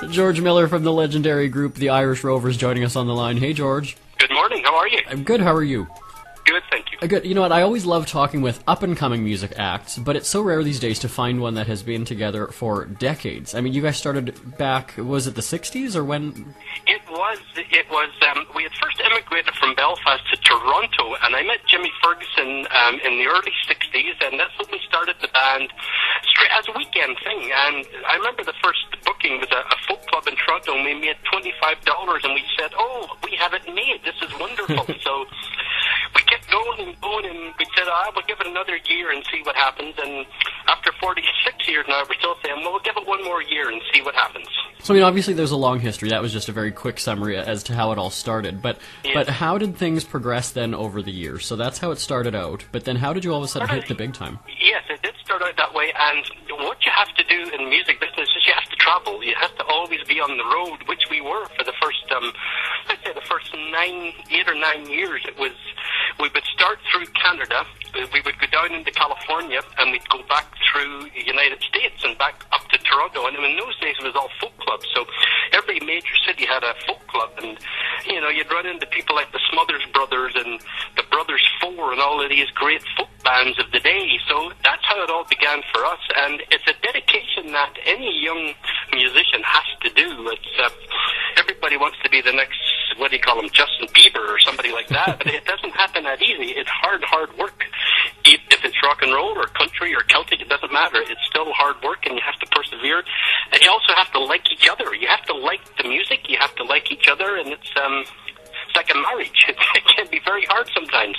George Miller from the legendary group The Irish Rovers joining us on the line. Hey, George. Good morning. How are you? I'm good. How are you? Good, thank you. Good. You know what? I always love talking with up-and-coming music acts, but it's so rare these days to find one that has been together for decades. I mean, you guys started back, was it the 60s or when? It was, we had first immigrated from Belfast to Toronto, and I met Jimmy Ferguson in the early 60s, and that's when we started the band straight as a weekend thing. And I remember the first booking was a folk club in Toronto, and we made $25, and we said, oh, we have it made. This is wonderful. So we kept going and going, and we said, we'll give it another year and see what happens. And after 46 years now, we're still saying, well, we'll give it one more year and see what happens. So, I mean, obviously there's a long history. That was just a very quick summary as to how it all started. But how did things progress then over the years? So that's how it started out. But then how did you all of a sudden hit the big time? Yes, it did start out that way. And what you have to do in the music business is you have to travel. You have to always be on the road, which we were for the first, I'd say the first 8 or 9 years. It was, we would start through Canada, we would go down into California, and we'd go back through the United States and back up to Toronto. And in those days, it was all folk clubs. So every major city had a folk club, and you know, you'd run into people like the Smothers Brothers and the Brothers Four and all of these great folk bands of the day. So that's how it all began for us, and it's a dedication that any young musician has to do. It's everybody wants to be the next, what do you call him, Justin Bieber or somebody like that, but it doesn't happen that easy. It's hard work. If it's rock and roll or country or Celtic, it doesn't matter. It's still hard work, and you have to persevere. And you also have to like each other. You have to like the music. You have to like each other, and it's like a marriage. It can be very hard sometimes.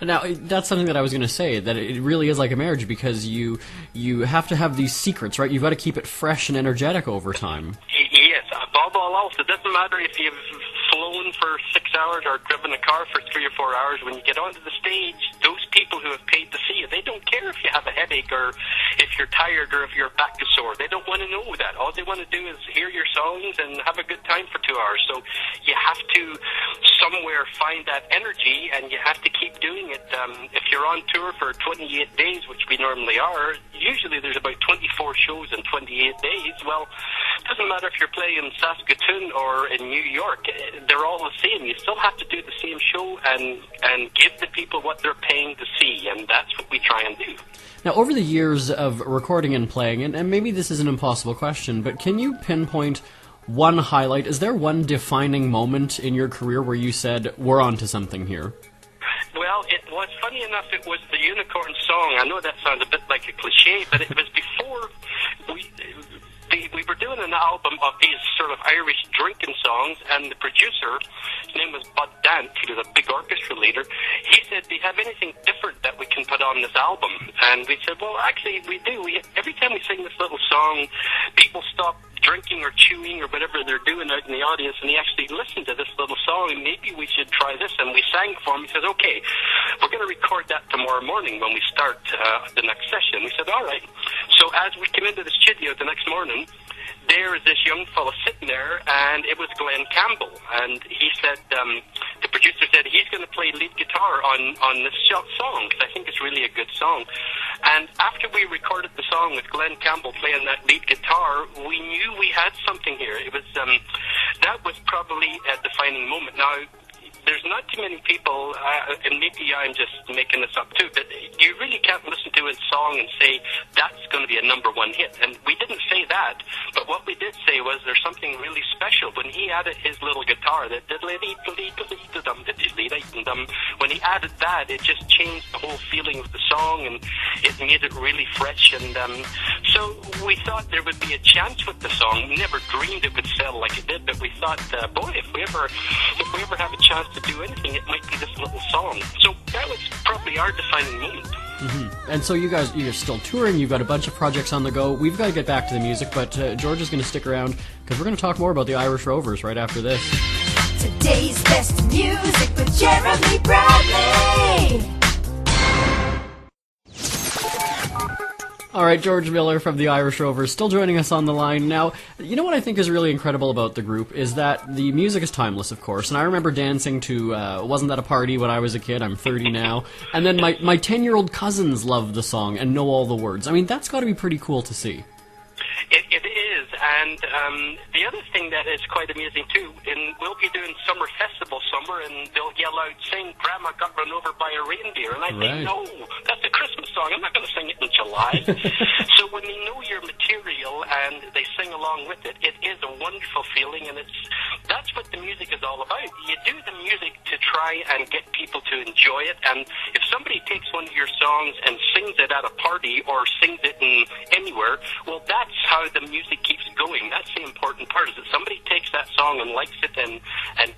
Now, that's something that I was going to say, that it really is like a marriage, because you have to have these secrets, right? You've got to keep it fresh and energetic over time. Yes, above all else, it doesn't matter if you've flown for 6 hours or driven a car for 3 or 4 hours. When you get onto the stage, those people who have paid to see you, they don't care if you have a headache or if you're tired or if your back is sore. They don't want to know that. All they want to do is hear your songs and have a good time for 2 hours. So you have to somewhere find that energy, and you have to keep doing it. If you're on tour for 28 days, which we normally are, usually there's about 24 shows in 28 days. Well, it doesn't matter if you're playing in Saskatoon or in New York, they're all the same. You still have to do the same show and give the people what they're paying to see, and that's what we try and do. Now, over the years of recording and playing, and maybe this is an impossible question, but can you pinpoint one highlight? Is there one defining moment in your career where you said, we're onto something here? Well, it was, funny enough, it was the Unicorn song. I know that sounds a bit like a cliche, but it was before we were doing an album of these sort of Irish drinking songs, and the producer, his name was Bud Dant, he was a big orchestra leader, he said, do you have anything different that we can put on this album? And we said, well, actually, we do. Every time we sing this little song, people stop drinking or chewing or whatever they're doing out in the audience, and he actually listened to this little song, and maybe we should try this. And we sang for him. He says, okay, we're going to record that tomorrow morning when we start the next session. We said, all right. So as we came into the studio the next morning, there is this young fella sitting there, and it was Glenn Campbell, and he said, the producer said, he's going to play lead guitar on this song, because I think it's really a good song. And after we recorded the song with Glenn Campbell playing that lead guitar, we knew we had something here. It was, that was probably a defining moment. Now, there's not too many people, and maybe I'm just making this up too, but you really can't listen to a song and say, that's going to be a number one hit. And we didn't say that, but what we did say was there's something really special. When he added his little guitar, when he added that, it just changed the whole feeling of the song, and it made it really fresh. And so we thought there would be a chance with the song. We never dreamed it would sell like it did, but we thought, boy, if we ever have a chance to do anything, it might be this little song. So that was probably our defining moment. Mm-hmm. And so you're still touring, you've got a bunch of projects on the go. We've got to get back to the music, but George is going to stick around, because we're going to talk more about the Irish Rovers right after this. Today's best music with Jeremy Bradley. All right, George Miller from the Irish Rovers still joining us on the line. Now, you know what I think is really incredible about the group is that the music is timeless, of course, and I remember dancing to Wasn't That a Party when I was a kid. I'm 30 now. And then my 10-year-old cousins love the song and know all the words. I mean, that's got to be pretty cool to see. It is, and the other thing that is quite amazing too, and we'll be doing summer festival summer, and they'll yell out, "Sing Grandma Got Run Over by a Reindeer," and I think, no, that's a Christmas song. I'm not going to sing it in July. So when they know your material and they sing along with it, it is a wonderful feeling, and that's what the music is all about. You do the music to try and get people to enjoy it, and if somebody takes one of your songs and sings it at a party or sings it in anywhere, well, that's how the music keeps going. That's the important part, is that somebody takes that song and likes it and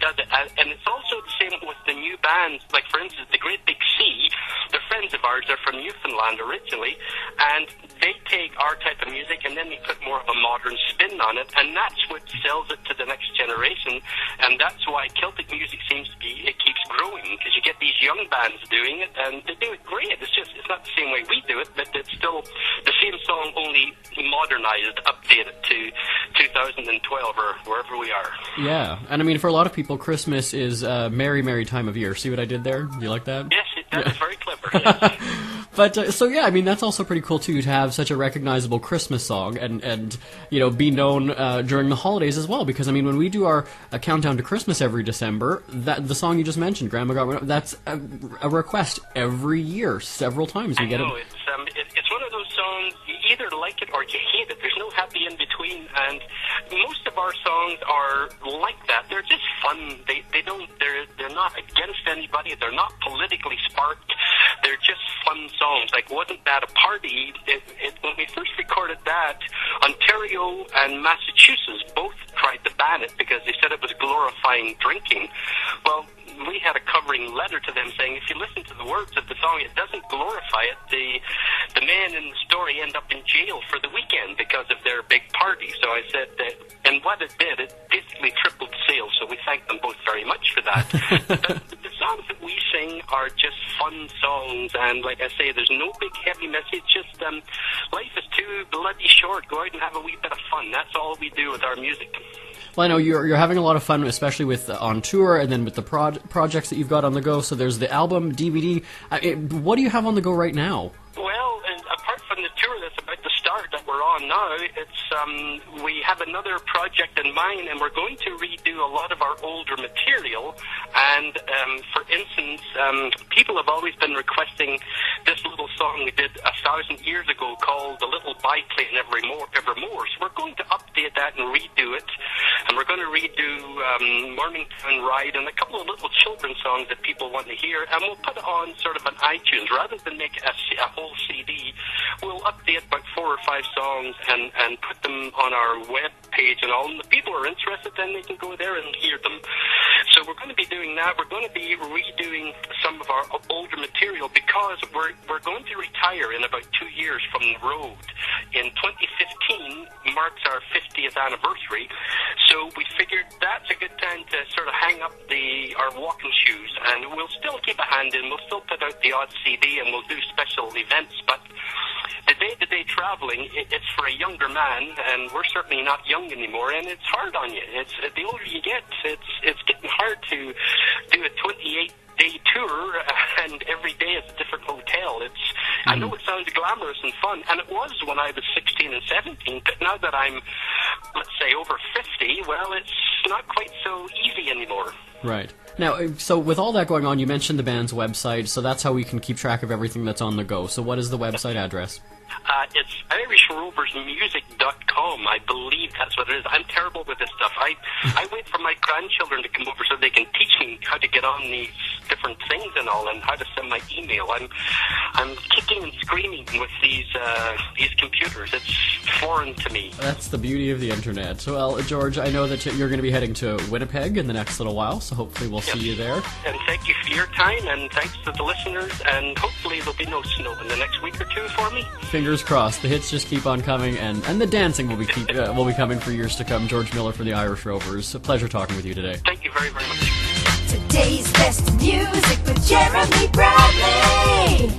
does it. And it's also the same with the new bands, like for instance, the Great Big Sea. They're friends of ours. They're from Newfoundland originally, and they take our type of music and then they put more of a modern spin on it, and that's what sells it to the next generation. And that's why Celtic music seems to be, it keeps growing, because you get these young bands doing it, and they do it great. It's not the same way we do it, but it's still the same song, only modernized, updated to 2012 or wherever we are. Yeah, and I mean, for a lot of people, Christmas is a merry, merry time of year. See what I did there? Do you like that? Yes, that's very clever. Yes. But, so yeah, I mean, that's also pretty cool, too, to have such a recognizable Christmas song and you know, be known during the holidays as well. Because, I mean, when we do our countdown to Christmas every December, the song you just mentioned, Grandma Got Run, that's a request every year, several times. We get it. It's one of those songs, you either like it or you hate it. There's no happy in between, and most of our songs are like that. They're just fun. They're not against anybody. They're not politically sparked. They're just fun songs. Like, Wasn't That a Party? When we first recorded that, Ontario and Massachusetts both tried to ban it because they said it was glorifying drinking. Well, we had a covering letter to them saying, if you listen to the words of the song, it doesn't glorify it. The man in the story ended up in jail for the weekend because of their big party. So I said that, and what it did, it basically tripled sales. So we thank them both very much for that. But the songs that we sing are just fun songs, and like I say, there's no big heavy message. Just life is too bloody short. Go out and have a wee bit of fun. That's all we do with our music. Well, I know you're having a lot of fun, especially with on tour and then with the projects that you've got on the go. So there's the album, DVD. What do you have on the go right now? Well, apart from the tour that's about to start that we're on now, we have another project in mind, and we're going to redo a lot of our older material. And for instance, people have always been requesting this little song we did 1,000 years ago called "The Little Biplane Evermore." So we're going to update that and redo it, and we're going to redo Mornington Ride and a couple of little children's songs that people want to hear, and we'll put it on sort of an iTunes rather than make a whole CD. We'll update about 4 or 5 songs and put them on our web page and all, and if people are interested, then they can go there and hear them. So we're going to be doing that. We're going to be redoing some of our older material because we're going to retire in about 2 years from the road. In 2015 marks our 50th anniversary, so we figured that's a good time to sort of hang up our walking shoes, and we'll still keep a hand in. We'll still put out the odd CD, and we'll do special events, but the day-to-day traveling, it's for a younger man, and we're certainly not young anymore, and it's hard on you. The older you get, it's getting hard to do a 28-day tour, and every day is a different hotel. I know it sounds glamorous and fun, and it was when I was 16 and 17, but now that I'm, let's say, over 50, well, it's not quite so easy anymore. Right. Now, so with all that going on, you mentioned the band's website, so that's how we can keep track of everything that's on the go. So what is the website address? It's IrishRoversMusic.com. I believe that's what it is. I'm terrible with this stuff. I wait for my grandchildren to come over so they can teach me how to get on these different things and all, and how to send my email. I'm kicking and screaming with these computers. It's foreign to me. That's the beauty of the internet. Well, George, I know that you're going to be heading to Winnipeg in the next little while, so hopefully we'll see you there. And thank you for your time, and thanks to the listeners, and hopefully there'll be no snow in the next week or two for me. Fingers crossed. The hits just keep on coming, and the dancing will be coming for years to come. George Miller for the Irish Rovers. A pleasure talking with you today. Thank you very, very much. Today's best music with Jeremy Bradley.